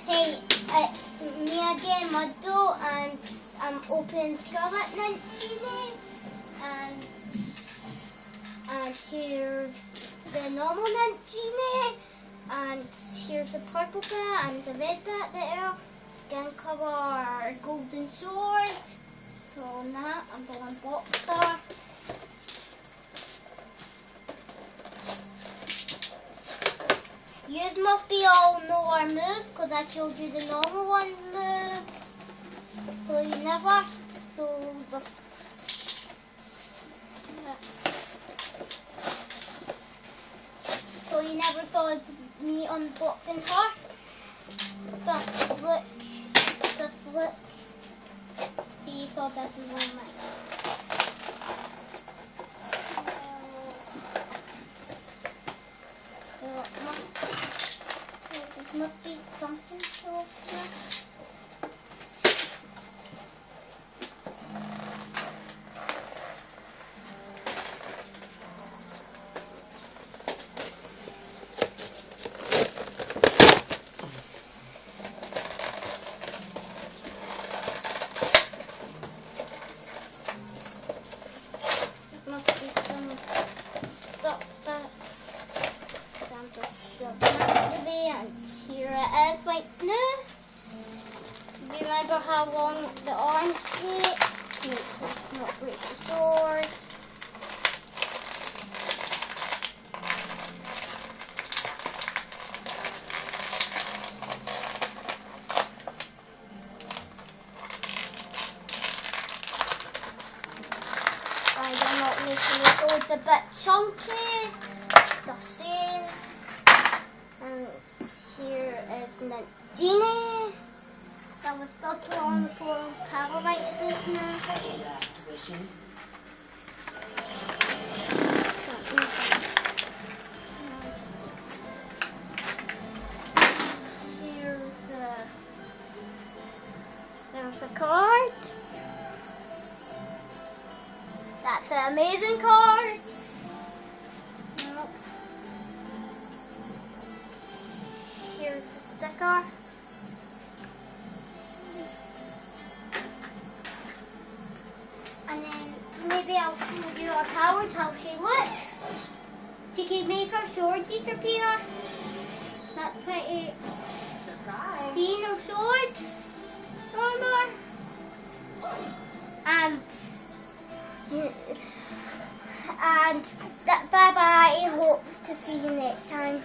Hey, it's me again, Muddo, and I'm opening Scarlet Nunchini, and here's the normal Nunchini, and here's the purple bit and the red bit there, skin colour, golden sword, so on that, and the unboxer. You must be all know our move because I showed you the normal one move. So you never. So you never saw me unboxing her. Just look. See, you thought that was one mine. There must be something to open. There must be some stuff that and here it is right now. Remember how long the orange takes? Not break the sword. I'm not making it, so it's a bit chunky. The same. And here is Nunchini. That was stuck on the floor cover right this now. Wishes. There's a card. That's an amazing card. Nope. Here's the sticker. And then maybe I'll show you her powers, how she looks. She can make her sword disappear. That's pretty. Surprise. See, no swords no more. And bye bye. Hope to see you next time.